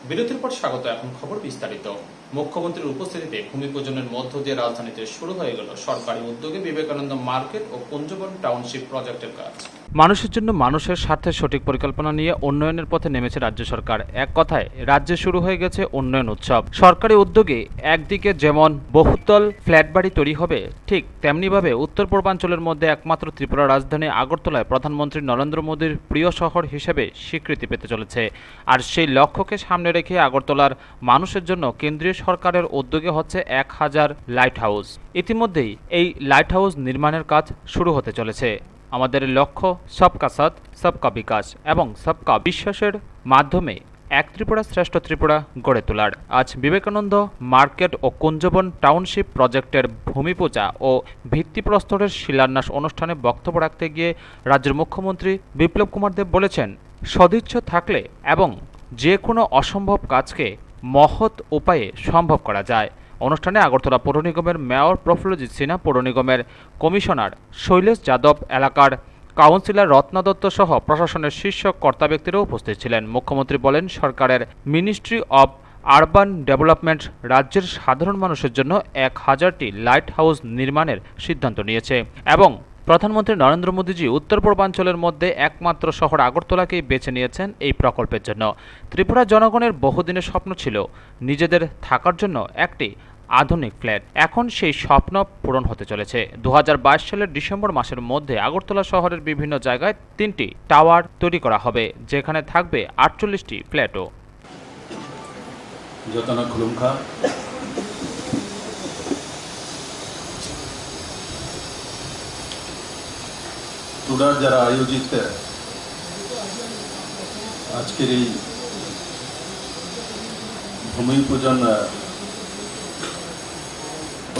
বিরতির পর স্বাগত। এখন খবর বিস্তারিত। মুখ্যমন্ত্রীর উপস্থিতিতে ভূমি পূজনের মধ্য দিয়ে রাজধানীতে শুরু হয়ে গেল সরকারি উদ্যোগে বিবেকানন্দ মার্কেট ও কুঞ্জবন টাউনশিপ প্রজেক্টের কাজ। মানুষের জন্য মানুষের স্বার্থে সঠিক পরিকল্পনা নিয়ে উন্নয়নের পথে নেমেছে রাজ্য সরকার। এক কথায় রাজ্যে শুরু হয়ে গেছে উন্নয়ন উৎসব। সরকারি উদ্যোগে একদিকে যেমন বহুতল ফ্ল্যাট বাড়ি তৈরি হবে, ঠিক তেমনিভাবে উত্তর পূর্বাঞ্চলের মধ্যে একমাত্র ত্রিপুরা রাজধানী আগরতলায় প্রধানমন্ত্রী নরেন্দ্র মোদীর প্রিয় শহর হিসেবে স্বীকৃতি পেতে চলেছে। আর সেই লক্ষ্যকে সামনে রেখে আগরতলার মানুষের জন্য কেন্দ্রীয় সরকারের উদ্যোগে হচ্ছে 1000 লাইট হাউস। ইতিমধ্যেই এই লাইট হাউস নির্মাণের কাজ শুরু হতে চলেছে। আমাদের লক্ষ্য সবকা সাথ সবকা বিকাশ এবং সবকা বিশ্বাসের মাধ্যমে এক ত্রিপুরা শ্রেষ্ঠ ত্রিপুরা গড়ে তোলার। আজ বিবেকানন্দ মার্কেট ও কুঞ্জবন টাউনশিপ প্রজেক্টের ভূমিপূজা ও ভিত্তিপ্রস্তরের শিলান্যাস অনুষ্ঠানে বক্তব্য রাখতে গিয়ে রাজ্যের মুখ্যমন্ত্রী বিপ্লব কুমার দেব বলেছেন, সদিচ্ছা থাকলে এবং যে কোনো অসম্ভব কাজকে মহৎ উপায়ে সম্ভব করা যায়। অনুষ্ঠানে আগরতলা পৌর নিগমের মেয়র প্রফুল্লজিৎ সিনহা, পৌর নিগমের কমিশনার শৈলেশ যাদব, এলাকার কাউন্সিলর রত্না দত্ত সহ প্রশাসনের শীর্ষ কর্তা ব্যক্তিরাও উপস্থিত ছিলেন। মুখ্যমন্ত্রী বলেন, সরকারের মিনিস্ট্রি অব আরবান ডেভেলপমেন্ট রাজ্যের সাধারণ মানুষের জন্য 1000টি লাইট হাউস নির্মাণের সিদ্ধান্ত নিয়েছে এবং প্রধানমন্ত্রী নরেন্দ্র মোদীজি উত্তর পূর্বাঞ্চলের মধ্যে একমাত্র শহর আগরতলাকেই বেছে নিয়েছেন এই প্রকল্পের জন্য। ত্রিপুরা জনগণের বহুদিনের স্বপ্ন ছিল নিজেদের থাকার জন্য একটি আধুনিক ফ্ল্যাট। এখন সেই স্বপ্ন পূরণ হতে চলেছে। 2022 সালের ডিসেম্বর মাসের মধ্যে আগরতলা শহরের বিভিন্ন জায়গায় 3টি টাওয়ার তৈরি করা হবে, যেখানে থাকবে 48টি ফ্ল্যাটও। যতনা খুলুমখা টুডার যারা আয়োজিত আজকের এই ভূমি পূজন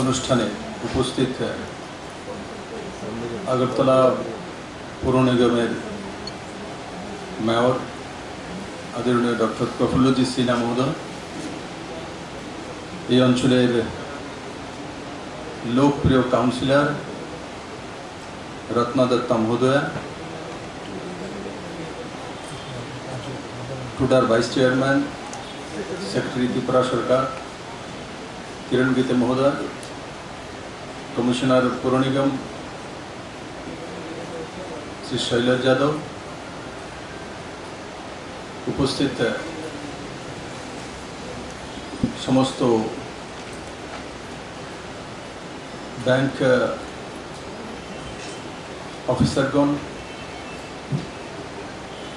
অনুষ্ঠানে উপস্থিত আগরতলা পৌর নিগমের মেয়র আদরণীয় ডক্টর প্রফুল্লজিৎ সিনহা মহোদয়, এই অঞ্চলের লোকপ্রিয় কাউন্সিলর রত্না দত্তা মহোদয়া, টুডার ভাইস চেয়ারম্যান সেক্রেটারি ত্রিপুরা সরকার কিরণ গীতে মহোদয়, কমিশনার পৌর নিগম শ্রী শৈলেশ যাদব, উপস্থিত সমস্ত ব্যাংক অফিসারগণ,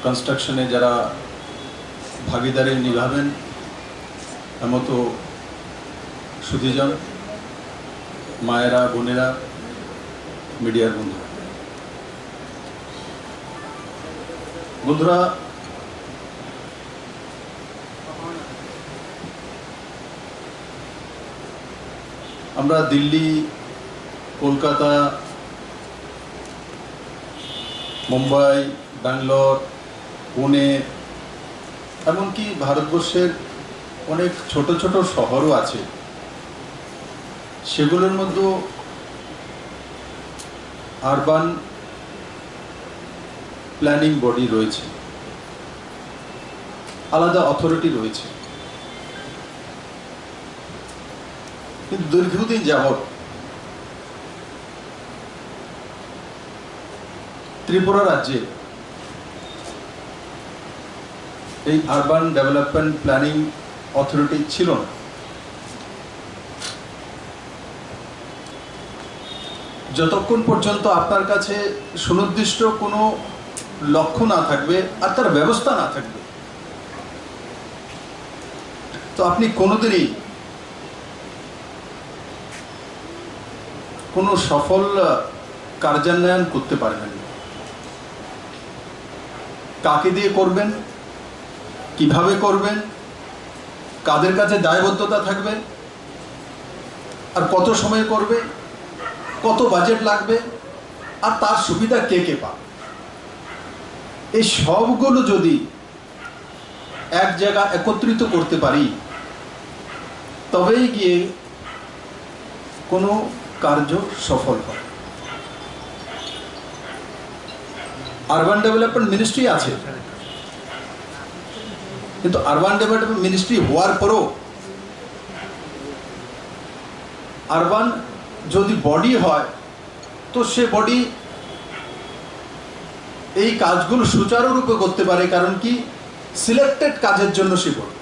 কনস্ট্রাকশনে যারা ভাগিদারি নিভাবেন এমতো সুধীজন, মায়েরা, বোনেরা, মিডিয়ার বন্ধুরা, আমরা দিল্লি, কলকাতা, মুম্বাই, ব্যাঙ্গালোর, পুনে, এমনকি ভারতবর্ষের অনেক ছোট ছোট শহরও আছে, সেগুলোর মধ্যে আরবান প্ল্যানিং বডি রয়েছে, আলাদা অথরিটি রয়েছে। কিন্তু দীর্ঘদিন যাবৎ ত্রিপুরা রাজ্যে এই আরবান ডেভেলপমেন্ট প্ল্যানিং অথরিটি ছিল না। যতক্ষণ পর্যন্ত আপনার কাছে সুনির্দিষ্ট কোনো লক্ষ্য না থাকবে আর তার ব্যবস্থা না থাকবে, তো আপনি কোনোদিনই কোনো সফল কার্যান্বয়ন করতে পারবেন না। কাকে দিয়ে করবেন, কিভাবে করবেন, কাদের কাছে দায়বদ্ধতা থাকবে, আর কত সময় করবে, কত বাজেট লাগবে, আর তার সুবিধা কে কে পাবে, এই সবগুলো যদি এক জায়গা একত্রিত করতে পারি তবেই গিয়ে কোনো কার্য সফল হয়। আরবান ডেভেলপমেন্ট মিনিস্ট্রি আছে, কিন্তু আরবান ডেভেলপমেন্ট মিনিস্ট্রি হওয়ার পরও আরবান যদি বডি হয় তো সে বডি এই কাজগুলো সুচারুরূপে করতে পারে, কারণ কি সিলেক্টেড কাজের জন্য সে বডি।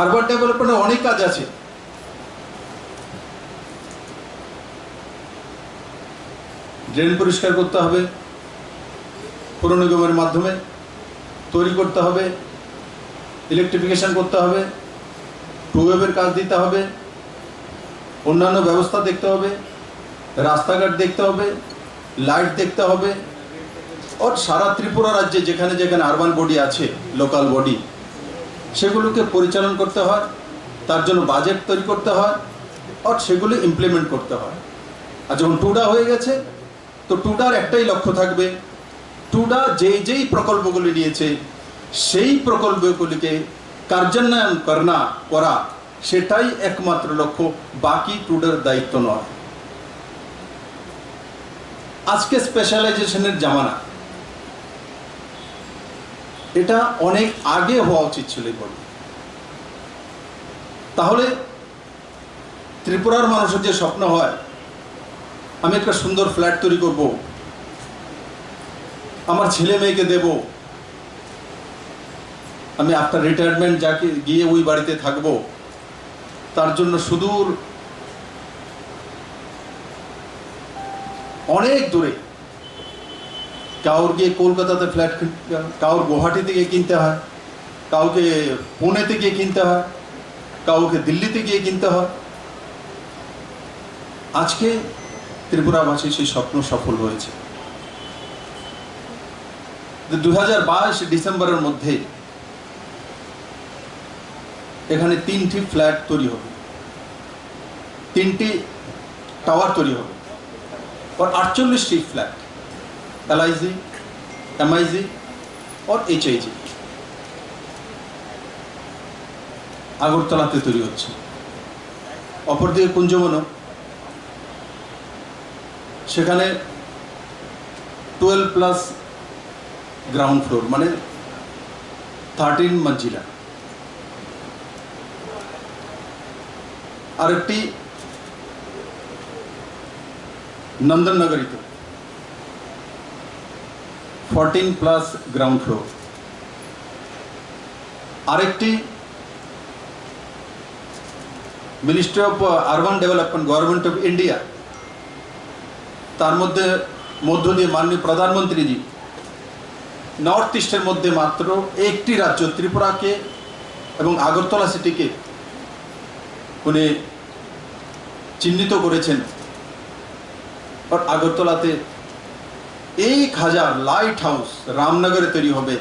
আরবান ডেভেলপমেন্টে অনেক কাজ আছে, ড্রেন পরিষ্কার করতে হবে, পৌর নিগমের মাধ্যমে তৈরি করতে হবে, ইলেকট্রিফিকেশন করতে হবে, টুওয়েভের কাজ দিতে হবে, অন্যান্য ব্যবস্থা দেখতে হবে, রাস্তাঘাট দেখতে হবে, লাইট দেখতে হবে। আর সারা ত্রিপুরা রাজ্যে যেখানে যেখানে আরবান বডি আছে, লোকাল বডি, সেগুলোকে পরিচালন করতে হয়, তার জন্য বাজেট তৈরি করতে হয়, আর সেগুলো ইমপ্লিমেন্ট করতে হয়। আর যখন টুডা হয়ে গেছে তো টুডার একটাই লক্ষ্য থাকবে, টুডা যেই প্রকল্পগুলি নিয়েছে সেই প্রকল্পগুলিকে কার্যান্বয়ন করা সেটাই একমাত্র লক্ষ্য, বাকি টুডার দায়িত্ব নয়। আজকে স্পেশালাইজেশনের জামানা, এটা অনেক আগে হওয়া উচিত ছিল। তাহলে ত্রিপুরার মানুষের যে স্বপ্ন হয়, আমি একটা সুন্দর ফ্ল্যাট তৈরি করব, আমার ছেলে মেয়েকে দেব, আমি আফটার রিটায়ারমেন্ট যাকে গিয়ে ওই বাড়িতে থাকব, তার জন্য সুদূর অনেক দূরে কাউর গিয়ে কলকাতাতে ফ্ল্যাট, কাউর গুয়াহাটিতে গিয়ে কিনতে হয়, কাউকে পুনেতে গিয়ে কিনতে হয়, কাউকে দিল্লিতে গিয়ে কিনতে হয়। আজকে ত্রিপুরাবাসী সেই স্বপ্ন সফল হয়েছে। 2022 ডিসেম্বরের মধ্যে এখানে 3টি ফ্ল্যাট তৈরি হবে, 3টি টাওয়ার তৈরি হবে, और 48টি ফ্ল্যাট LIG, MIG और HIG আগরতলাতে তৈরি হচ্ছে। অপরদিকে কুঞ্জবন, সেখানে 12+ গ্রাউন্ড ফ্লোর, মানে 13 মঞ্জিলা। আরেকটি নন্দননগরীতে 14+ গ্রাউন্ড ফ্লোর। আরেকটি ministry of urban development, government of India, তার মধ্য দিয়ে মাননীয় প্রধানমন্ত্রীজি নর্থ ইস্টের মধ্যে মাত্র একটি রাজ্য ত্রিপুরাকে এবং আগরতলা সিটিকে উনি চিহ্নিত করেছেন। আর আগরতলাতে 1000 লাইট হাউস রামনগরে তৈরি হবে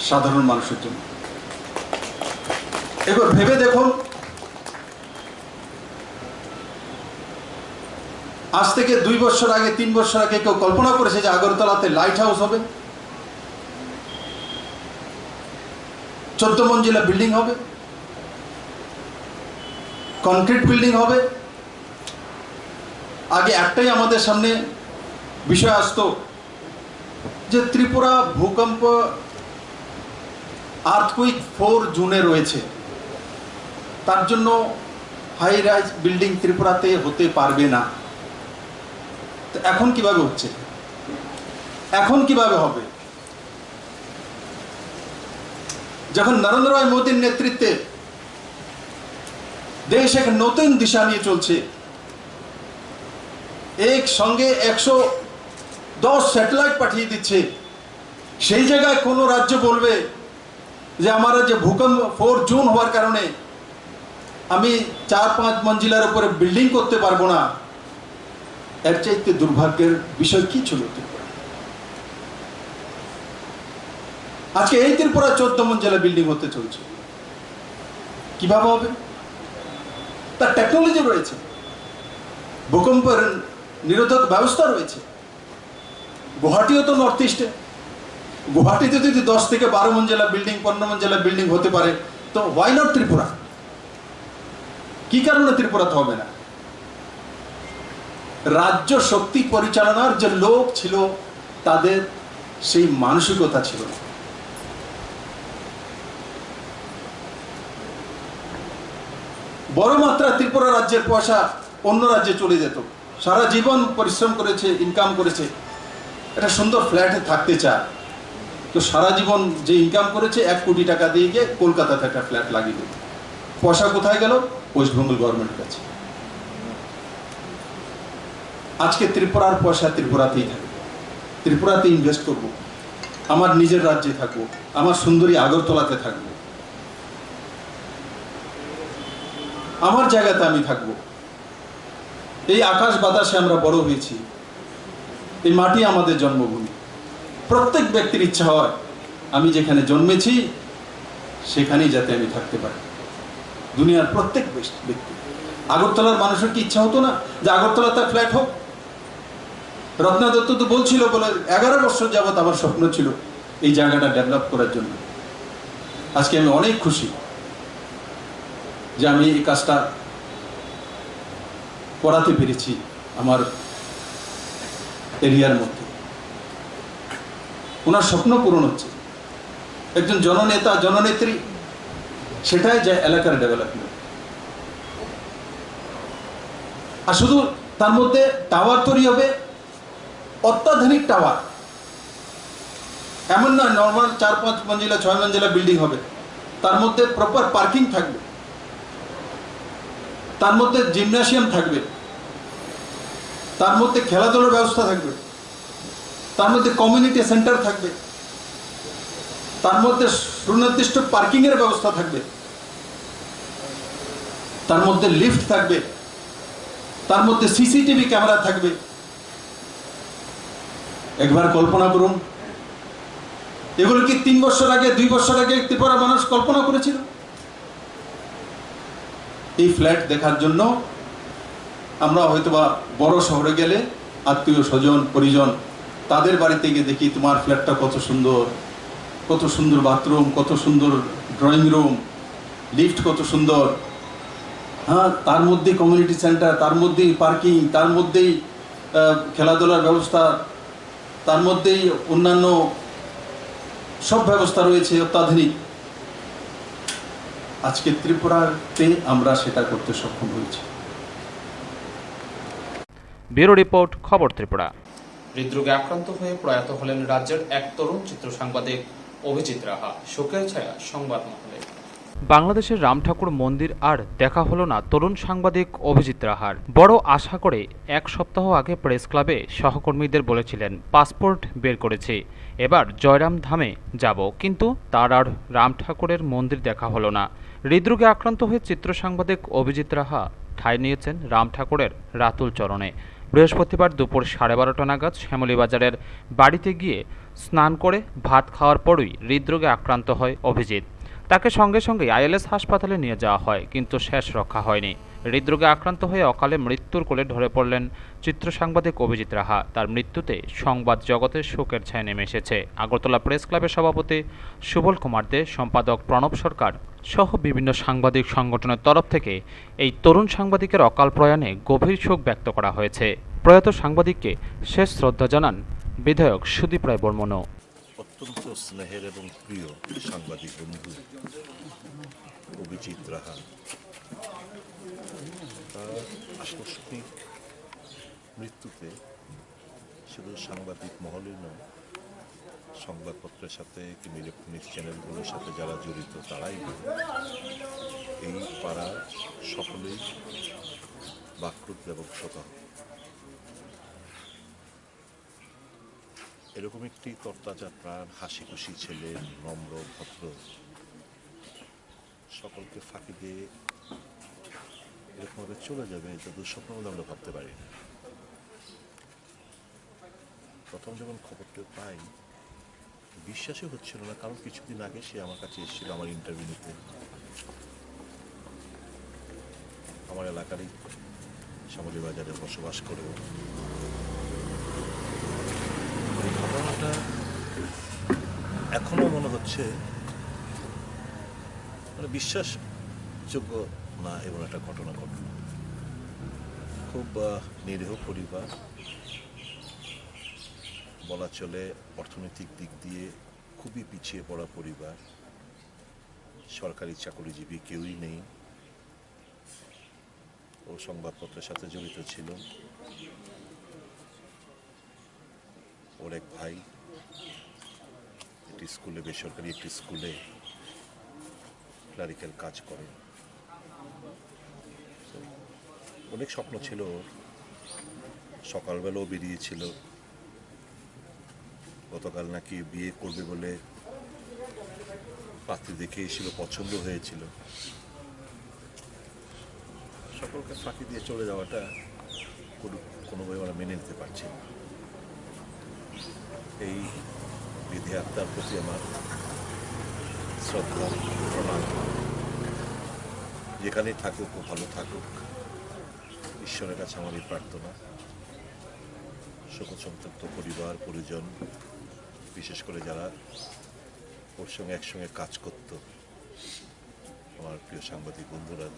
সাধারণ মানুষের জন্য। এবার ভেবে দেখুন, আজ থেকে 2 বছর আগে, 3 বছর আগে কেউ কল্পনা করেছে যে আগরতলাতে লাইট হাউস হবে, 14 মঞ্জিলা বিল্ডিং হবে, কনক্রিট বিল্ডিং হবে? আগে একটাই আমাদের সামনে বিষয় আসতো যে ত্রিপুরা ভূকম্প আর্থকুইক 4 জুনে রয়েছে, তার জন্য হাই রাইজ বিল্ডিং ত্রিপুরাতে হতে পারবে না। তো এখন কিভাবে হচ্ছে, এখন কিভাবে হবে? যখন নরেন্দ্র ভাই মোদীর নেতৃত্বে দেশ এক নতুন দিশা নিয়ে চলছে, এক সঙ্গে 110 স্যাটেলাইট পাঠিয়ে দিচ্ছে, সেই জায়গায় কোনো রাজ্য বলবে যে আমার যে ভূকম্প 4 জুন হওয়ার কারণে আমি 4-5 মঞ্জিলার উপরে বিল্ডিং করতে পারবো না, এর চাইতে দুর্ভাগ্যের বিষয় কি ছিল? আজকে এই ত্রিপুরা 14 মঞ্জিলা বিল্ডিং হতে চলছে, কিভাবে হবে? তার টেকনোলজি রয়েছে, ভূকম্পের নিরোধক ব্যবস্থা রয়েছে। গুয়াহাটিও তো নর্থ ইস্টে, গুয়াহাটিতে যদি 10 থেকে 12 মঞ্জিলা বিল্ডিং, 15 মঞ্জিলা বিল্ডিং হতে পারে, তো ওয়াই নট ত্রিপুরা? কি কারণে ত্রিপুরাতে হবে না? রাজ্য শক্তি পরিচালনার যে লোক ছিল তাদের সেই মানসিকতা ছিল না। বড় মাত্রা ত্রিপুরা রাজ্যের পয়সা অন্য রাজ্যে চলে যেত। সারা জীবন পরিশ্রম করেছে, ইনকাম করেছে, একটা সুন্দর ফ্ল্যাটে থাকতে চায়, তো সারা জীবন যে ইনকাম করেছে 1 কোটি টাকা দিয়ে গিয়ে কলকাতাতে একটা ফ্ল্যাট লাগিয়ে দিল। পয়সা কোথায় গেল? ওয়েস্ট বেঙ্গল গভর্নমেন্টের কাছে। আজকে ত্রিপুরার পয়সা ত্রিপুরাতেই থাকবে, ত্রিপুরাতে ইনভেস্ট করব, আমার নিজের রাজ্যে থাকবো, আমার সুন্দরী আগরতলাতে থাকবো, আমার জায়গাতে আমি থাকবো। এই আকাশ বাতাসে আমরা বড় হয়েছি, এই মাটি আমাদের জন্মভূমি। প্রত্যেক ব্যক্তির ইচ্ছা হয় আমি যেখানে জন্মেছি সেখানেই যাতে আমি থাকতে পারি। দুনিয়ার প্রত্যেক ব্যক্তি, আগরতলার মানুষের কি ইচ্ছা হতো না যে আগরতলাতে ফ্ল্যাট হোক? রত্না দত্ত তো বলছিল, বলে 11 বছর যাবৎ আমার স্বপ্ন ছিল এই জায়গাটা ডেভেলপ করার জন্য। আজকে আমি অনেক খুশি যে আমি এই কাজটা করাতে পেরেছি আমার এরিয়ার মধ্যে। ওনার স্বপ্ন পূরণ হচ্ছে, একজন জননেতা জননেত্রী, সেটাই যে এলাকার ডেভেলপমেন্ট। আর শুধু তার মধ্যে টাওয়ার তৈরি হবে, অত্যাধুনিক টাওয়ার, এমন নয় নর্মাল 4-5 মঞ্জিলা 6 মঞ্জিলা বিল্ডিং হবে। তার মধ্যে প্রপার পার্কিং থাকবে, তার মধ্যে জিমনাসিয়াম থাকবে, তার মধ্যে খেলাধুলার ব্যবস্থা থাকবে, তার মধ্যে কমিউনিটি সেন্টার থাকবে, তার মধ্যে সুনির্দিষ্ট পার্কিং এর ব্যবস্থা থাকবে, তার মধ্যে লিফট থাকবে, তার মধ্যে সিসিটিভি ক্যামেরা থাকবে। একবার কল্পনা করুন, এগুলো কি 3 বছর আগে 2 বছর আগে ত্রিপুরা মানুষ কল্পনা করেছিল? এই ফ্ল্যাট দেখার জন্য আমরা হয়তোবা বড় শহরে গেলে আত্মীয় স্বজন পরিজন তাদের বাড়িতে গিয়ে দেখি তোমার ফ্ল্যাটটা কত সুন্দর, কত সুন্দর বাথরুম, কত সুন্দর ড্রয়িং রুম, লিফট কত সুন্দর, হ্যাঁ, তার মধ্যে কমিউনিটি সেন্টার, তার মধ্যেই পার্কিং, তার মধ্যেই খেলাধুলার ব্যবস্থা, তার মধ্যেই অন্যান্য সব ব্যবস্থা রয়েছে অত্যাধুনিক। আজকে ত্রিপুরাতে আমরা সেটা করতে সক্ষম হয়েছি। ব্যুরো রিপোর্ট, খবর ত্রিপুরা। হৃদরোগে আক্রান্ত হয়ে প্রয়াত হলেন রাজ্যের এক তরুণ চিত্র সাংবাদিক অভিজিৎ রাহা। শোকের ছায়া সংবাদ মহলে। বাংলাদেশের রাম ঠাকুর মন্দির আর দেখা হলো না তরুণ সাংবাদিক অভিজিৎ রাহার। বড় আশা করে 1 সপ্তাহ আগে প্রেস ক্লাবে সহকর্মীদের বলেছিলেন পাসপোর্ট বের করেছি, এবার জয়রাম ধামে যাব, কিন্তু তার আর রাম ঠাকুরের মন্দির দেখা হলো না। হৃদরোগে আক্রান্ত হয়ে চিত্র সাংবাদিক অভিজিৎ রাহা ঠাঁই নিয়েছেন রাম ঠাকুরের রাতুল চরণে। বৃহস্পতিবার দুপুর 12:30 নাগাদ শ্যামলীবাজারের বাড়িতে গিয়ে স্নান করে ভাত খাওয়ার পরই হৃদরোগে আক্রান্ত হয় অভিজিৎ। তাকে সঙ্গে সঙ্গে আইএলএস হাসপাতালে নিয়ে যাওয়া হয়, কিন্তু শেষ রক্ষা হয়নি। হৃদরোগে আক্রান্ত হয়ে অকালে মৃত্যুর কোলে ঢলে পড়লেন চিত্র সাংবাদিক অভিজিৎ রাহা। তার মৃত্যুতে সংবাদ জগতে শোকের ছায়া নেমে এসেছে। আগরতলা প্রেস ক্লাবের সভাপতি সুবল কুমার দে, সম্পাদক প্রণব সরকার সহ বিভিন্ন সাংবাদিক সংগঠনের তরফ থেকে এই তরুণ সাংবাদিকের অকাল প্রয়াণে গভীর শোক ব্যক্ত করা হয়েছে। প্রয়াত সাংবাদিককে শেষ শ্রদ্ধা জানান বিধায়ক সুদীপ রায় বর্মনও। অত্যন্ত স্নেহের এবং প্রিয় সাংবাদিক বন্ধু অভিজিৎ রাহা তার আকস্মিক মৃত্যুতে শুধু সাংবাদিক মহলই নয়, সংবাদপত্রের সাথে কিংবা ইলেকট্রনিক চ্যানেলগুলোর সাথে যারা জড়িত তারাই এই পাড়ার সকলেই বাক্রুদ্ধ এবং শোকাহত। এরকম একটি তরতাজা প্রাণ, হাসি খুশি ছেলে, নম্র ভদ্র, সকলকে ফাঁকি দিয়ে এরকমভাবে চলে যাবে এটা দুঃস্বপ্ন বলে আমরা ভাবতে পারি না। প্রথম যখন খবরটা পাই বিশ্বাসই হচ্ছিল না, কারণ কিছুদিন আগে সে আমার কাছে এসেছিল আমার ইন্টারভিউ নিতে। আমার এলাকারই শ্যামলীবাজারে বসবাস করেও এই ঘটনাটা এখনো মনে হচ্ছে মানে বিশ্বাসযোগ্য না এমন একটা ঘটনা ঘটল। খুব নিরীহ পরিবার, বলা চলে অর্থনৈতিক দিক দিয়ে খুবই পিছিয়ে পড়া পরিবার, সরকারি চাকরিজীবী কেউই নেই। ও সংবাদপত্রের সাথে জড়িত ছিল। ওর এক ভাই একটি স্কুলে, বেসরকারি একটি স্কুলে ক্লারিক্যাল কাজ করে। অনেক স্বপ্ন ছিল ওর, সকালবেলাও বেরিয়েছিল। গতকাল নাকি বিয়ে করবে বলে পাত্রী দেখে এসেছিল, পছন্দ হয়েছিল। সকলকে ফাঁকি দিয়ে চলে যাওয়াটা কোনোভাবে আমরা মেনে নিতে পারছি না। এই বিধি আত্মার প্রতি আমার শ্রদ্ধা, প্রণাম। যেখানেই থাকুক ও ভালো থাকুক, ঈশ্বরের কাছে আমার এই প্রার্থনা। শোকসন্তপ্ত পরিবার, পরিজন, বিশেষ করে যারা ওর সঙ্গে একসঙ্গে কাজ করত, আমার প্রিয় সাংবাদিক বন্ধুরা,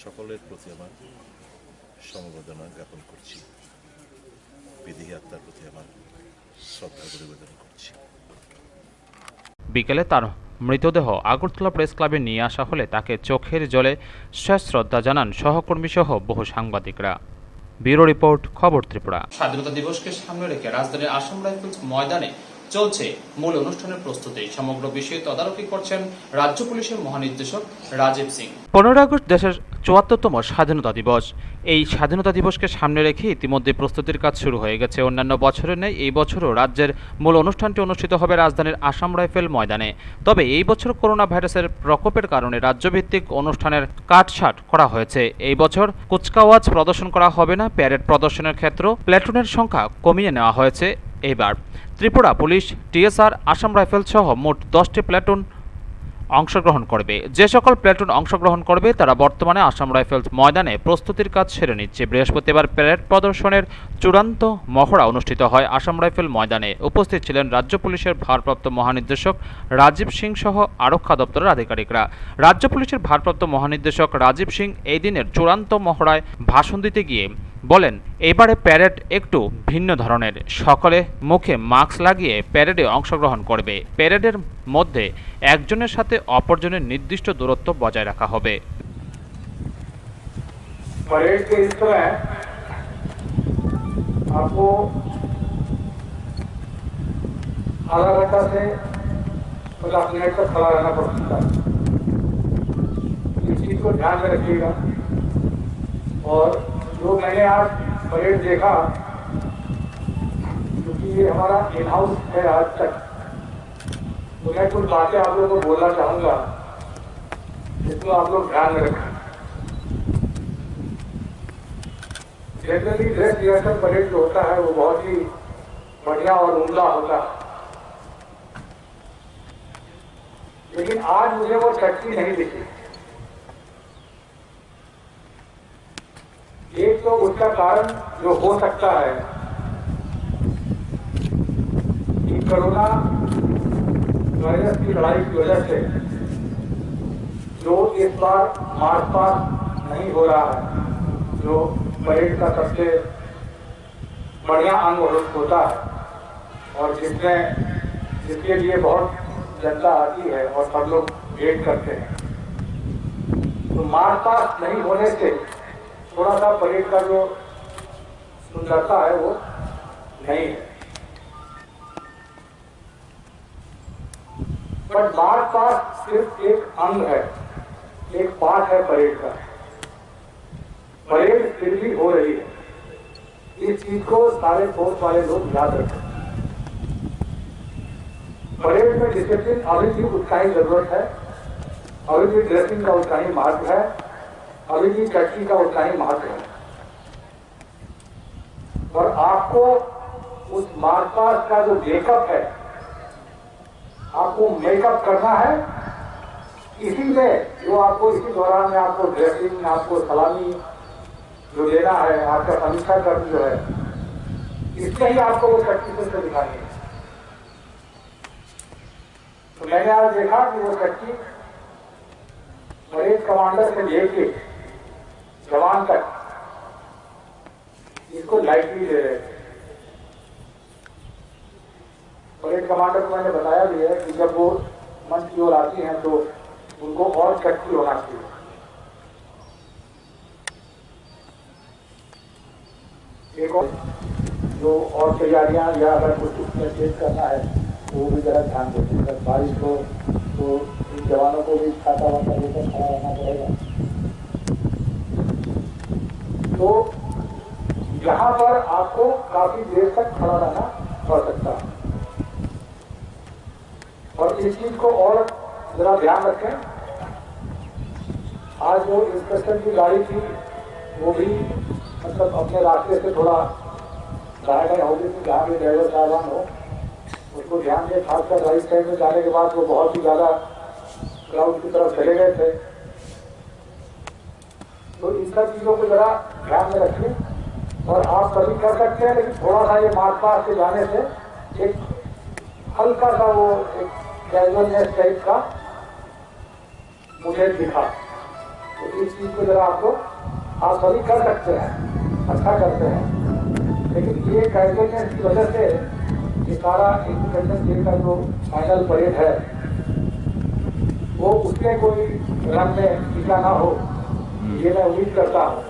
সকলের প্রতি আমার সমবেদনা জ্ঞাপন করছি। বিদেহী আত্মার প্রতি আমার শ্রদ্ধা নিবেদন করছি। বিকেলে তার মৃতদেহ আগরতলা প্রেস ক্লাবে নিয়ে আসা হলে তাকে চোখের জলে শেষ শ্রদ্ধা জানান সহকর্মী সহ বহু সাংবাদিকরা। ব্যুরো রিপোর্ট, খবর ত্রিপুরা। স্বাধীনতা দিবসকে সামনে রেখে রাজধানীর আসাম রাইফেলস ময়দানে চলছে মূল অনুষ্ঠানের প্রস্তুতি। সমগ্র বিষয়ে তদারকি করছেন রাজ্য পুলিশের মহানির্দেশক রাজীব সিং। 15 আগস্ট দেশের 74তম স্বাধীনতা দিবস। এই স্বাধীনতা দিবসকে সামনে রেখে ইতিমধ্যে প্রস্তুতির কাজ শুরু হয়ে গেছে। অন্যান্য বছরের ন্যায় এই বছরও রাজ্যের মূল অনুষ্ঠানটি অনুষ্ঠিত হবে রাজধানীর আসাম রাইফেল ময়দানে। তবে এই বছর করোনা ভাইরাসের প্রকোপের কারণে রাজ্যভিত্তিক অনুষ্ঠানের কাটছাঁট করা হয়েছে। এই বছর কুচকাওয়াজ প্রদর্শন করা হবে না। প্যারেড প্রদর্শনের ক্ষেত্রে প্ল্যাটুনের সংখ্যা কমিয়ে নেওয়া হয়েছে। এবার Tripura police, TSR, Assam rifle সহ মোট 10টি প্ল্যাটুন অংশগ্রহণ করবে। যে সকল প্ল্যাটুন অংশগ্রহণ করবে তারা বর্তমানে আসাম রাইফেলস ময়দানে প্রস্তুতির কাজ সেরে নিচ্ছে। বৃহস্পতিবার প্যারেড প্রদর্শনের চূড়ান্ত মহড়া অনুষ্ঠিত হয় আসাম রাইফেল ময়দানে। উপস্থিত ছিলেন রাজ্য পুলিশের ভারপ্রাপ্ত মহানির্দেশক রাজীব সিং সহ আরক্ষা দপ্তরের আধিকারিকরা। রাজ্য পুলিশের ভারপ্রাপ্ত মহানির্দেশক রাজীব সিং এই দিনের চূড়ান্ত মহড়ায় ভাষণ দিতে গিয়ে বলেন, এবারে প্যারেড একটু ভিন্ন ধরনের। সকলে মুখে মাস্ক লাগিয়ে প্যারেডে অংশগ্রহণ করবে। প্যারেডের মধ্যে একজনের সাথে অপরজনের নির্দিষ্ট দূরত্ব বজায় রাখা হবে। परेड के इस समय आपको आधा घंटा से 50 मिनट तक खड़ा रहना पड़ सकता है। इस चीज को ध्यान में रखिएगा। और जो मैंने आज परेड देखा, क्योंकि ये हमारा इन हाउस है आज तक, तो मैं कुछ बातें आप लोगों को बोलना चाहूंगा जिसको आप लोग ध्यान में रखें। जनरली ड्रेस रिहर्सल परेड जो होता है वो बहुत ही बढ़िया और उम्दा होता है, लेकिन आज मुझे वो शक्ति नहीं दिखी। एक तो उसका कारण जो हो सकता है कि कोरोना वायरस की लड़ाई की वजह से जो इस बार मार्च पास नहीं हो रहा है, जो परेड का सबसे बढ़िया अंग होता है और जिसके लिए बहुत जनता आती है और सब लोग वेट करते हैं, तो मार्च पास नहीं होने से थोड़ा सा परेड का जो सुंदरता है वो नहीं है। बट मार्च पास सिर्फ एक अंग है, एक पार्ट है परेड का। परेड फिर भी हो रही है। इस चीज को सारे फोर्स वाले लोग याद रखें। परेड में डिसिप्लिन अभी भी उतना ही जरूरत है, अभी भी ड्रेसिंग का उतना ही महत्व है, अभी भी टैक्सी का उतना ही महत्व है। और आपको उस मार्च पास्ट का जो मेकअप है, आपको मेकअप करना है। इसी में जो आपको इसी दौरान में आपको ड्रेसिंग, आपको सलामी जो देना है, आपका समीक्षा करना जो है, इससे ही आपको वो शक्ति से दिखानी है। तो मैंने आज देखा कि वो शक्ति परेड कमांडर से लेके जवान तक इसको लाइटली ले रहे थे। परेड कमांडर को मैंने बताया भी है कि जब वो मंच की ओर आती हैं तो उनको और शक्ति होना चाहिए। एक और जो और तैयारियां या अगर कुछ चेक करना है वो भी जरा ध्यान देते हैं। अगर बारिश हो तो इन जवानों को भी छाता वाता लेकर खड़ा रहना पड़ेगा। तो यहाँ पर आपको काफी देर तक खड़ा रहना पड़ सकता है और इस चीज को और जरा ध्यान रखें। आज जो इंस्पेक्टर की गाड़ी थी वो भी मतलब अपने रास्ते से थोड़ा दाएं होगी थी, जहाँ भी ड्राइवर साहबान हो उसको ध्यान दें। खासकर राइट साइड में जाने के बाद वो बहुत ही ज्यादा क्राउड की तरफ चले गए थे। तो इन सब चीजों को जरा ध्यान में रखें और आप सभी कर सकते हैं, लेकिन थोड़ा सा ये मार्च पास से जाने से एक हल्का सा वो एक कैजुअलनेस टाइप का मुझे दिखा। तो इस चीज को जरा आपको आप सभी कर सकते हैं, अच्छा करते हैं, लेकिन ये कैजुअलनेस की वजह से ये सारा इंडिपेंडेंस डे का जो फाइनल परेड है वो उसमें कोई रंग में टीका ना हो, ये मैं उम्मीद करता हूँ।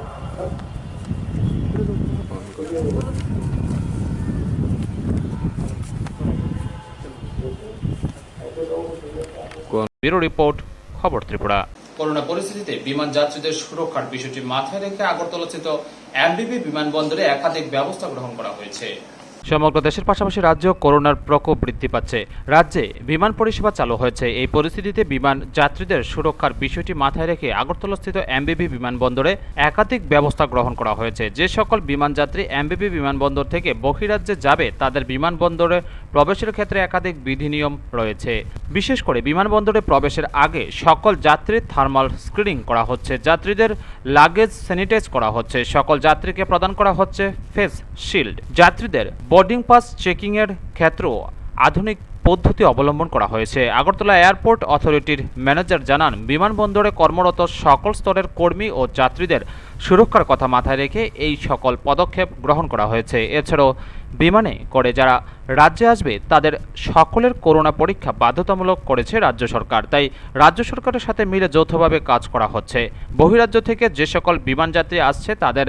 ব্যুরো রিপোর্ট, খবর ত্রিপুরা। করোনা পরিস্থিতিতে বিমান যাত্রীদের সুরক্ষার বিষয়টি মাথায় রেখে আগরতলাস্থিত এমবিবি বিমানবন্দরে একাধিক ব্যবস্থা গ্রহণ করা হয়েছে। সমগ্র দেশের পাশাপাশি রাজ্যেও করোনার প্রকোপ বৃদ্ধি পাচ্ছে। রাজ্যে বিমান পরিষেবা চালু হয়েছে। এই পরিস্থিতিতে বিমান যাত্রীদের সুরক্ষার বিষয়টি মাথায় রেখে আগরতলাস্থিত এমবিবি বিমানবন্দরে একাধিক ব্যবস্থা গ্রহণ করা হয়েছে। যে সকল বিমান যাত্রী এমবিবি বিমানবন্দর থেকে বহিরাজ্যে যাবে তাদের বিমানবন্দরে প্রবেশের ক্ষেত্রে একাধিক বিধিনিয়ম রয়েছে। বিশেষ করে বিমানবন্দরে প্রবেশের আগে সকল যাত্রীর থার্মাল স্ক্রিনিং করা হচ্ছে, যাত্রীদের লাগেজ স্যানিটাইজ করা হচ্ছে, সকল যাত্রীকে প্রদান করা হচ্ছে ফেস শিল্ড। যাত্রীদের বোর্ডিং পাস চেকিংয়ের ক্ষেত্রেও আধুনিক পদ্ধতি অবলম্বন করা হয়েছে। আগরতলা এয়ারপোর্ট অথরিটির ম্যানেজার জানান, বিমানবন্দরে কর্মরত সকল স্তরের কর্মী ও যাত্রীদের সুরক্ষার কথা মাথায় রেখে এই সকল পদক্ষেপ গ্রহণ করা হয়েছে। এছাড়াও বিমানে করে যারা রাজ্যে আসবে তাদের সকলের করোনা পরীক্ষা বাধ্যতামূলক করেছে রাজ্য সরকার। তাই রাজ্য সরকারের সাথে মিলে যৌথভাবে কাজ করা হচ্ছে। বহিরাজ্য থেকে যে সকল বিমান যাত্রী আসছে তাদের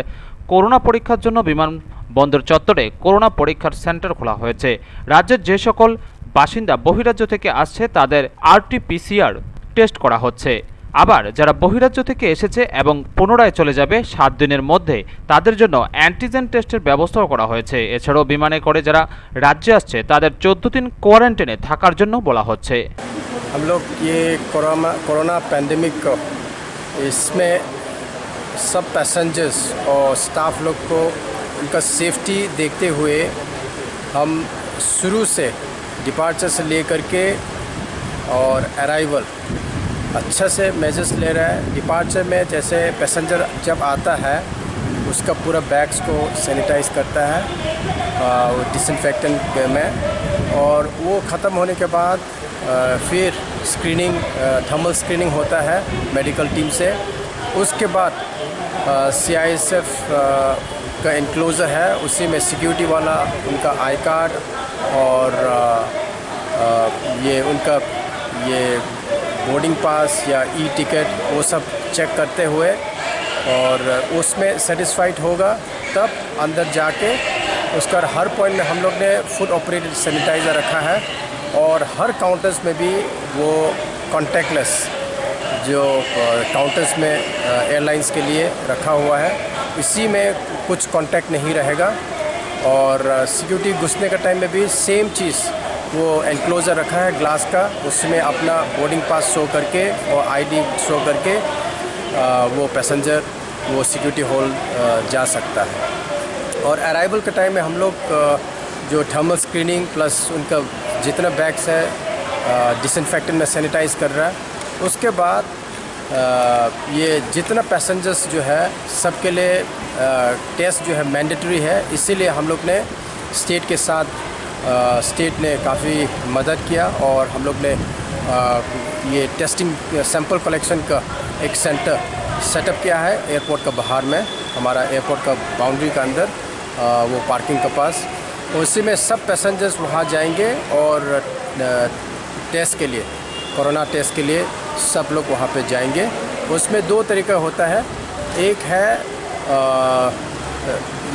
করোনা পরীক্ষার জন্য বিমানবন্দর চত্বরে করোনা পরীক্ষার সেন্টার খোলা হয়েছে। রাজ্যের যে সকল বাসিন্দা বহিরাজ্য থেকে আসছে তাদের RT-PCR টেস্ট করা হচ্ছে। আবার যারা বহিরাজ্য থেকে এসেছে এবং পুনরায় চলে যাবে 7 দিনের মধ্যে তাদের জন্য অ্যান্টিজেন টেস্টের ব্যবস্থাও করা হয়েছে। এছাড়াও বিমানে করে যারা রাজ্যে আসছে তাদের 14 দিন কোয়ারেন্টাইনে থাকার জন্য বলা হচ্ছে। हम लोग ये कोरोना पैंडेमिक इसमें सब पैसेंजर्स और स्टाफ लोग को उनका सेफ्टी देखते हुए हम शुरू से डिपार्चर से लेकर के और अराइवल अच्छा से मेजर्स ले रहा है। डिपार्चर में जैसे पैसेंजर जब आता है उसका पूरा बैग्स को सैनिटाइज करता है डिसइंफेक्टेंट में, और वो ख़त्म होने के बाद फिर स्क्रीनिंग थर्मल स्क्रीनिंग होता है मेडिकल टीम से। उसके बाद CISF का इनक्लोज़र है, उसी में सिक्योरिटी वाला उनका आई कार्ड और ये उनका ये बोर्डिंग पास या टिकट वो सब चेक करते हुए और उसमें सेटिस्फाइड होगा तब अंदर जाके उसका हर पॉइंट में हम लोग ने फुल ऑपरेटेड सैनिटाइज़र रखा है और हर काउंटर्स में भी वो कॉन्टैक्टलेस जो काउंटर्स में एयरलाइंस के लिए रखा हुआ है, इसी में कुछ कांटेक्ट नहीं रहेगा। और सिक्योरिटी घुसने का टाइम में भी सेम चीज़ वो एनक्लोज़र रखा है ग्लास का, उसमें अपना बोर्डिंग पास शो करके और ID शो करके वो पैसेंजर वो सिक्योरिटी हॉल जा सकता है। और अराइवल के टाइम में हम लोग जो थर्मल स्क्रीनिंग प्लस उनका जितना बैग्स है डिसइंफेक्टेंट में सैनिटाइज़ कर रहा है। उसके बाद ये जितना पैसेंजर्स जो है सबके लिए टेस्ट जो है मैंडेटरी है, इसीलिए हम लोग ने स्टेट के साथ स्टेट ने काफ़ी मदद किया और हम लोग ने ये टेस्टिंग सैंपल कलेक्शन का एक सेंटर सेटअप किया है एयरपोर्ट का बाहर में, हमारा एयरपोर्ट का बाउंड्री का अंदर वो पार्किंग के पास। उसी में सब पैसेंजर्स वहाँ जाएंगे और टेस्ट के लिए, कोरोना टेस्ट के लिए सब लोग वहाँ पे जाएंगे। उसमें दो तरीका होता है, एक है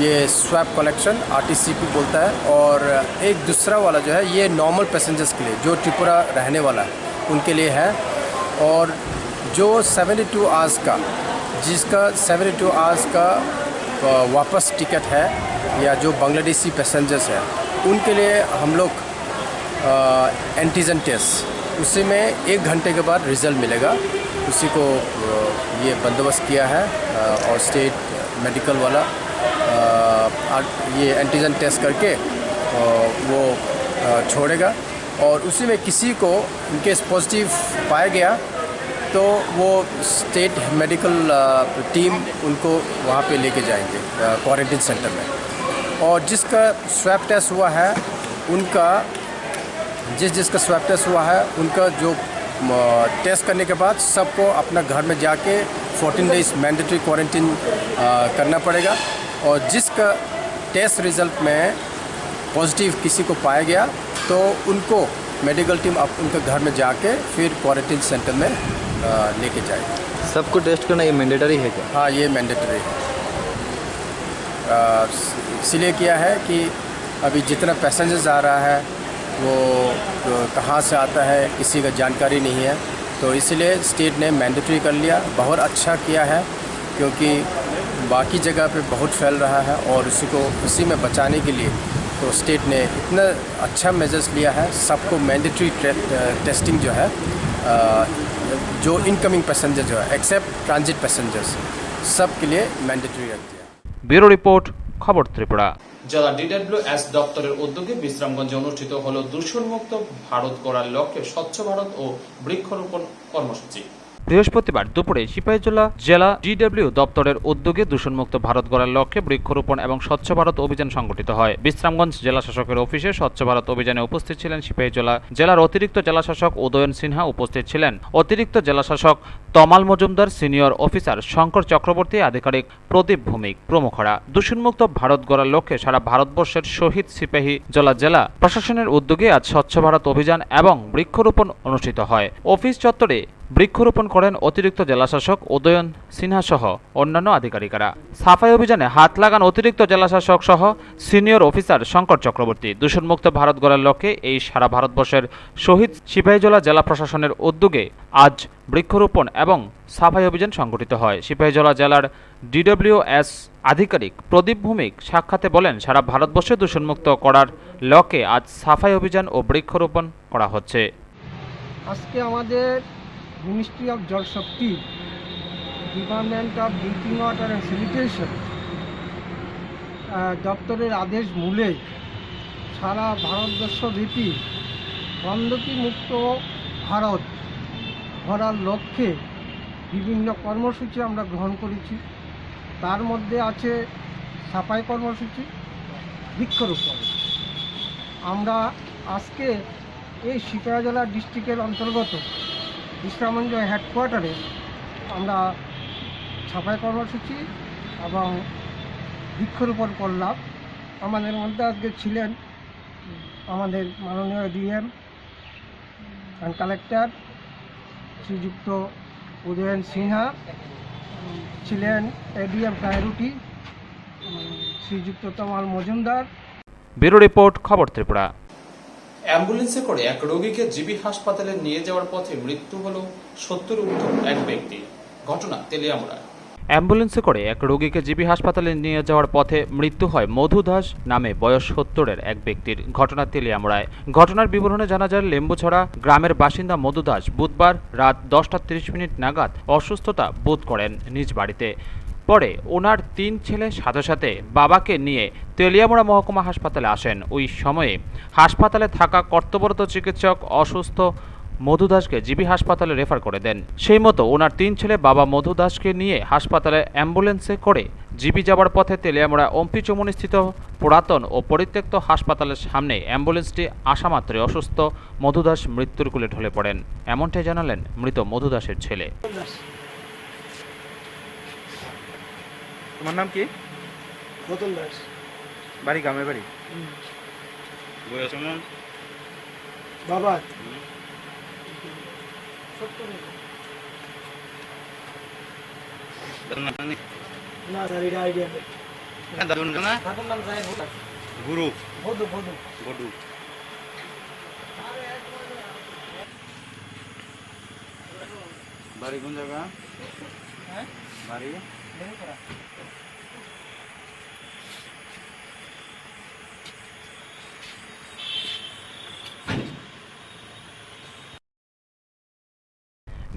ये स्वैब कलेक्शन RTCP बोलता है, और एक दूसरा वाला जो है ये नॉर्मल पैसेंजर्स के लिए जो त्रिपुरा रहने वाला है उनके लिए है। और जो 72 आवर्स का, जिसका 72 आवर्स का वापस टिकट है या जो बांग्लादेशी पैसेंजर्स हैं उनके लिए हम लोग एंटीजन टेस्ट, उसी में 1 घंटे के बाद रिज़ल्ट मिलेगा। उसी को ये बंदोबस्त किया है और स्टेट मेडिकल वाला ये एंटीजन टेस्ट करके वो छोड़ेगा। और उसी में किसी को इनकेस पॉजिटिव पाया गया तो वो स्टेट मेडिकल टीम उनको वहाँ पे लेके जाएंगे क्वारंटीन सेंटर में। और जिसका स्वैब टेस्ट हुआ है उनका, जिसका स्वैब टेस्ट हुआ है उनका जो टेस्ट करने के बाद सबको अपना घर में जाके 14 डेज मैंडेटरी क्वारंटीन करना पड़ेगा। और जिसका टेस्ट रिज़ल्ट में पॉजिटिव किसी को पाया गया तो उनको मेडिकल टीम अब उनके घर में जाके फिर क्वारंटीन सेंटर में लेके जाएगी। सबको टेस्ट करना ये मैंडेटरी है क्या? हाँ, ये मैंडेटरी है। इसलिए किया है कि अभी जितना पैसेंजर्स आ रहा है वो कहाँ से आता है किसी का जानकारी नहीं है, तो इसलिए स्टेट ने मैंडेटरी कर लिया। बहुत अच्छा किया है क्योंकि बाकी जगह पे बहुत फैल रहा है और उसी में बचाने के लिए तो स्टेट ने इतना अच्छा मेजर्स लिया है। सबको मैंडेटरी टेस्टिंग जो है, जो इनकमिंग पैसेंजर जो है एक्सेप्ट ट्रांजिट पैसेंजर्स, सब के लिए मैंडेटरी रख दिया। ব্যুরো রিপোর্ট, খবর ত্রিপুরা। জেলা DWS দপ্তরের উদ্যোগে বিশ্রামগঞ্জে অনুষ্ঠিত হলো দূষণমুক্ত ভারত গড়ার লক্ষ্যে স্বচ্ছ ভারত ও বৃক্ষরোপণ কর্মসূচি। বৃহস্পতিবার দুপুরে সিপাহীজলা জেলা DW দপ্তরের উদ্যোগে দূষণমুক্ত ভারত গড়ার লক্ষ্যে বৃক্ষরোপণ এবং স্বচ্ছ ভারত অভিযান সংগঠিত হয়। বিশ্রামগঞ্জ জেলা শাসকের অফিসে স্বচ্ছ ভারত অভিযানে উপস্থিত ছিলেন সিপাহীজলা জেলার অতিরিক্ত জেলাশাসক উদয়ন সিনহা, উপস্থিত ছিলেন অতিরিক্ত জেলাশাসক তমাল মজুমদার, সিনিয়র অফিসার শঙ্কর চক্রবর্তী, আধিকারিক প্রদীপ ভৌমিক প্রমুখরা। দূষণমুক্ত ভারত গড়ার লক্ষ্যে সারা ভারতবর্ষের শহীদ সিপাহীজলা জেলা প্রশাসনের উদ্যোগে আজ স্বচ্ছ ভারত অভিযান এবং বৃক্ষরোপণ অনুষ্ঠিত হয়। অফিস চত্বরে বৃক্ষরোপণ করেন অতিরিক্ত জেলাশাসক উদয়ন সিনহা সহ অন্যান্য আধিকারিকেরা। সাফাই অভিযানে হাত লাগান অতিরিক্ত জেলাশাসক সহ সিনিয়র অফিসার শঙ্কর চক্রবর্তী। দূষণমুক্ত ভারত গড়ার লক্ষ্যে এই সারা ভারতবর্ষের শহীদ সিপাহীজলা জেলা প্রশাসনের উদ্যোগে আজ বৃক্ষরোপণ এবং সাফাই অভিযান সংগঠিত হয়। সিপাহীজলা জেলার DWS আধিকারিক প্রদীপ ভৌমিক সাক্ষাতে বলেন, সারা ভারতবর্ষে দূষণমুক্ত করার লক্ষ্যে আজ সাফাই অভিযান ও বৃক্ষরোপণ করা হচ্ছে। আজকে আমাদের ministry of Jal Shakti, department of drinking water and sanitation দপ্তরের আদেশ মূলে সারা ভারতবর্ষব্যাপী গন্ধকি মুক্ত ভারত গড়ার লক্ষ্যে বিভিন্ন কর্মসূচি আমরা গ্রহণ করেছি। তার মধ্যে আছে সাফাই কর্মসূচি, বৃক্ষরোপণ। আমরা আজকে এই সিপাহীজলা ডিস্ট্রিক্টের অন্তর্গত বিশ্রামগঞ্জ হেডকোয়ার্টারে আমরা সাফাই কর্মসূচি এবং বৃক্ষরোপণ করলাম। আমাদের মধ্যে আজকে ছিলেন আমাদের মাননীয় DM অ্যান্ড কালেক্টর শ্রীযুক্ত উদয়ন সিনহা, ছিলেন ADM কায়রুটি শ্রীযুক্ত তমাল মজুমদার। ব্যুরো রিপোর্ট, খবর ত্রিপুরা। অ্যাম্বুলেন্সে করে এক রোগীকে জিবি হাসপাতালে নিয়ে যাওয়ার পথে মৃত্যু হলো 70 ঊর্ধ্ব এক ব্যক্তি। ঘটনা তেলিয়ামুড়া। অ্যাম্বুলেন্সে করে এক রোগীকে জিবি হাসপাতালে নিয়ে যাওয়ার পথে মৃত্যু হয় মধু দাস নামে বয়স 70-এর এক ব্যক্তির। ঘটনা তেলিয়ামুড়ায়। ঘটনার বিবরণে জানা যায়, লেম্বুছড়া গ্রামের বাসিন্দা মধু দাস বুধবার রাত 10:30 নাগাদ অসুস্থতা বোধ করেন নিজ বাড়িতে। পরে ওনার 3 ছেলে সাথে সাথে বাবাকে নিয়ে তেলিয়ামুড়া মহকুমা হাসপাতালে আসেন। ওই সময়ে হাসপাতালে থাকা কর্তব্যরত চিকিৎসক অসুস্থ মধু দাসকে জিবি হাসপাতালে রেফার করে দেন। সেই মতো ওনার 3 ছেলে বাবা মধু দাসকে নিয়ে হাসপাতালে অ্যাম্বুলেন্সে করে জিবি যাওয়ার পথে তেলিয়ামুড়া অম্পি চৌমুনিস্থিত পুরাতন ও পরিত্যক্ত হাসপাতালের সামনে অ্যাম্বুলেন্সটি আসামাত্রই অসুস্থ মধু দাস মৃত্যুর কোলে ঢলে পড়েন। এমনটাই জানালেন মৃত মধু দাসের ছেলে। তোমার নাম কি? রতন দাস। বাড়ি গ্রামের বাড়ি? বয়স কেমন? বাবা দাদুর নাম জানি? না স্যার এটা আইডিয়া নেই দাদুর না? তারপর নাম যায় গুরু বধু বধু বডু। বাড়ি কোন জায়গা? হ্যাঁ বাড়ি দেখো করা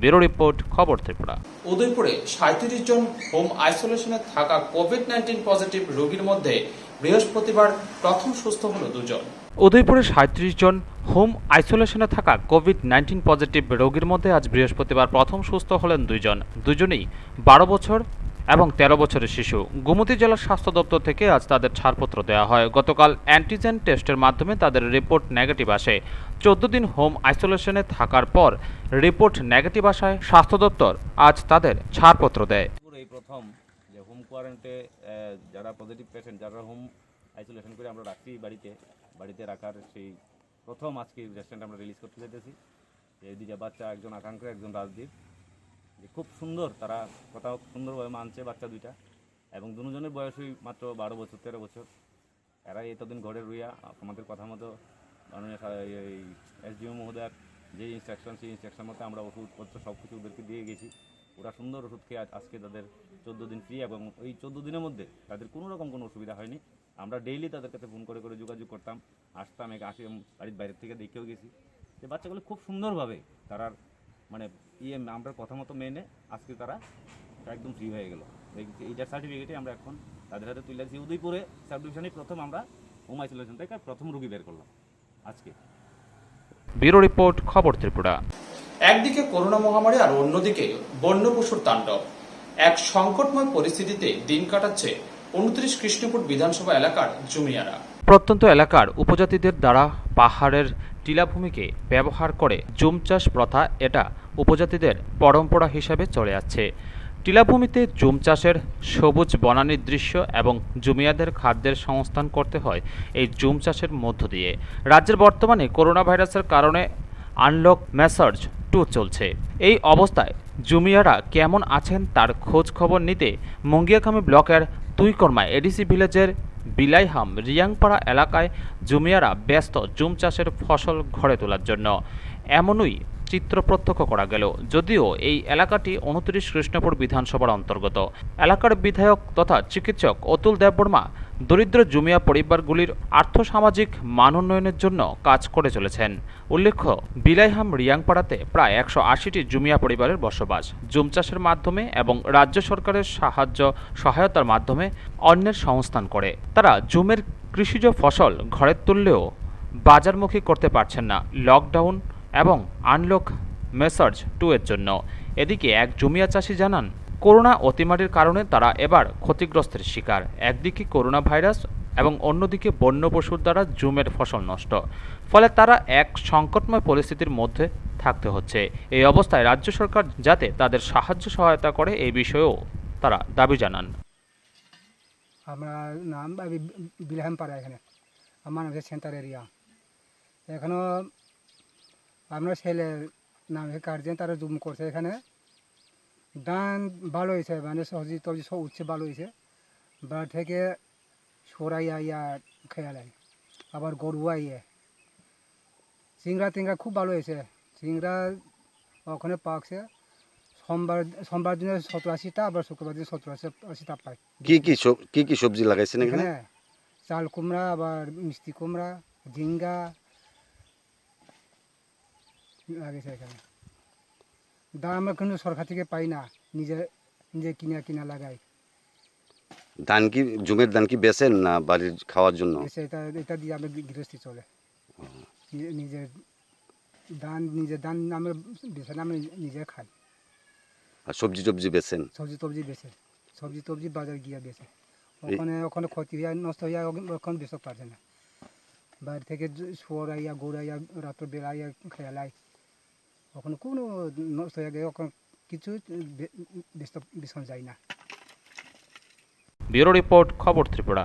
ব্যুরো রিপোর্ট, খবর ত্রিপুরা। উদয়পুরে 37 জন হোম আইসোলেশনে থাকা কোভিড-19 পজিটিভ রোগীর মধ্যে বৃহস্পতিবার প্রথম সুস্থ হলো 2 জন। উদয়পুরে 37 জন হোম আইসোলেশনে থাকা কোভিড-19 পজিটিভ রোগীর মধ্যে আজ বৃহস্পতিবার প্রথম সুস্থ হলেন 2 জন। দুজনেই 12 বছর এবং 13 বছরের শিশু। গোমতী জেলার স্বাস্থ্য দপ্তর থেকে আজ তাদের ছাড়পত্র দেওয়া হয়। গতকাল অ্যান্টিজেন টেস্টের মাধ্যমে তাদের রিপোর্ট নেগেটিভ আসে। 14 দিন হোম আইসোলেশনে থাকার পর রিপোর্ট নেগেটিভ আসায় স্বাস্থ্য দপ্তর আজ তাদের ছাড়পত্র দেয়। এই প্রথম যে হোম কোয়ারেন্টে যারা পজিটিভ পেশেন্ট যারা হোম আইসোলেশন করে আমরা রাখছি বাড়িতে রাখার সেই প্রথম আজকে রেস্টুরেন্ট আমরা রিলিজ করতে যেতেছি। এই দুইটা বাচ্চা, একজন আকাঙ্ক্ষা, একজন রাজদীপ, যে খুব সুন্দর, তারা কথাও সুন্দরভাবে মানছে বাচ্চা দুইটা, এবং দুজনের বয়সই মাত্র 12 বছর 13 বছর। এরা এতদিন ঘরে রইয়া আমাদের কথা মতো মাননীয় এসডিও মহোদয়ার যে ইনস্ট্রাকশন, সেই ইনস্ট্রাকশন মতো আমরা ওষুধপত্র সব কিছু ওদেরকে দিয়ে গেছি। ওরা সুন্দর ওষুধ খেয়ে আজকে তাদের 14 দিন ফ্রি, এবং ওই 14 দিনের মধ্যে তাদের কোনো রকম কোনো অসুবিধা হয়নি। আমরা ডেইলি তাদের কাছে ফোন করে করে যোগাযোগ করতাম, আসতাম, বাড়ির বাইরের থেকে দেখেও গেছি যে বাচ্চাগুলো খুব সুন্দরভাবে তারা মানে আমরা কথা মতো মেনে আজকে তারা একদম ফ্রি হয়ে গেল। এইটার সার্টিফিকেটে আমরা এখন তাদের হাতে তুলে দিচ্ছি। উদয়পুরে সাব ডিভিশনে প্রথম আমরা হোম আইসোলেশন থেকে প্রথম রোগী বের করলাম আজকে। ব্যুরো রিপোর্ট, খবর ত্রিপুরা। একদিকে করোনা মহামারী আর অন্যদিকে বন্য পশুর তাণ্ডব। এক সংকটময় পরিস্থিতিতে দিন কাটাচ্ছে 29 কৃষ্ণপুর বিধানসভা এলাকার জুমিয়ারা। প্রত্যন্ত এলাকার উপজাতিদের দ্বারা পাহাড়ের টিলাভূমিকে ব্যবহার করে জুম চাষ প্রথা, এটা উপজাতিদের পরম্পরা হিসাবে চলে আসছে। টিলাভূমিতে জুম চাষের সবুজ বনানীর দৃশ্য এবং জুমিয়াদের খাদ্যের সংস্থান করতে হয় এই জুম চাষের মধ্য দিয়ে। রাজ্যের বর্তমানে করোনা ভাইরাসের কারণে আনলক মেসার্জ 2 চলছে। এই অবস্থায় জুমিয়ারা কেমন আছেন তার খোঁজ খবর নিতে মঙ্গিয়াখামী ব্লকের তুইকর্মা এডিসি ভিলেজের বিলাইহাম রিয়াংপাড়া এলাকায় জুমিয়ারা ব্যস্ত জুম চাষের ফসল ঘরে তোলার জন্য। এমনই চিত্র প্রত্যক্ষ করা গেল। যদিও এই এলাকাটি 29 কৃষ্ণপুর বিধানসভার অন্তর্গত। এলাকার বিধায়ক তথা চিকিৎসক অতুল দেববর্মা দরিদ্র জুমিয়া পরিবারগুলির আর্থসামাজিক মান উন্নয়নের জন্য কাজ করে চলেছেন। উল্লেখ্য, বিলাইহাম রিয়াংপাড়াতে প্রায় 180টি জুমিয়া পরিবারের বসবাস। জুম চাষের মাধ্যমে এবং রাজ্য সরকারের সহায়তার মাধ্যমে অন্যের সংস্থান করে তারা জুমের কৃষিজ ফসল ঘরে তুললেও বাজারমুখী করতে পারছেন না লকডাউন এবং আনলক মেসার্জ 2 এর জন্য। এদিকে এক জুমিয়া চাষি জানান, করোনা অতিমারির কারণে তারা এবার ক্ষতিগ্রস্তের শিকার। একদিকে করোনা ভাইরাস এবং অন্যদিকে বন্য পশুর দ্বারা জুমের ফসল নষ্ট, ফলে তারা এক সংকটময় পরিস্থিতির মধ্যে থাকতে হচ্ছে। এই অবস্থায় রাজ্য সরকার যাতে তাদের সহায়তা করে এই বিষয়েও তারা দাবি জানান। আমার নাম বিলাইহাম পাড়া, এখানে আমার নাম সেন্টার এরিয়া। এখনও আপনার ছেলের নাম গার্জেন তারা জুম করছে। এখানে ধান ভালো হয়েছে, মানে সবজি টবজি সব উঠছে ভালো হয়েছে। বার থেকে সরাইয়া ইয়া খেয়ালাই, আবার গরু আইয়ে চিংড়া টিংড়া খুব ভালো হয়েছে। চিংড়া ওখানে পাকছে। সোমবার দিনে 87টা, আবার শুক্রবার দিনে 70-80টা পায়। কি সবজি লাগাইছেন এখানে? চাল কুমড়া, আবার মিষ্টি কুমড়া, ঝিঙ্গা লাগেছে এখানে। দাম আমরা কিন্তু সরকার থেকে পাই না, নিজে কিনা লাগাই। ধান কি জমির ধান কি বেচেন না বাড়ির খাওয়ার জন্য? এটা দিয়ে আমরা গৃহস্থী চলে। নিজের ধান আমরা বেচে না, আমরা নিজে খাই। আর সবজি টবজি বেচেন? সবজি টবজি বাজার গিয়া বেচে। ওখানে ক্ষতি হইয়া নষ্ট হইয়া ওখানে বেচতে পারছে না। বাইরে থেকে সরাইয়া গড়াইয়া রাত্র বেলাইয়া খেয়ালাই, ওখানে কোনো নষ্ট হয়ে গেলে ওখানে কিছু বেচতে যায় না। ব্যুরো রিপোর্ট, খবর ত্রিপুরা।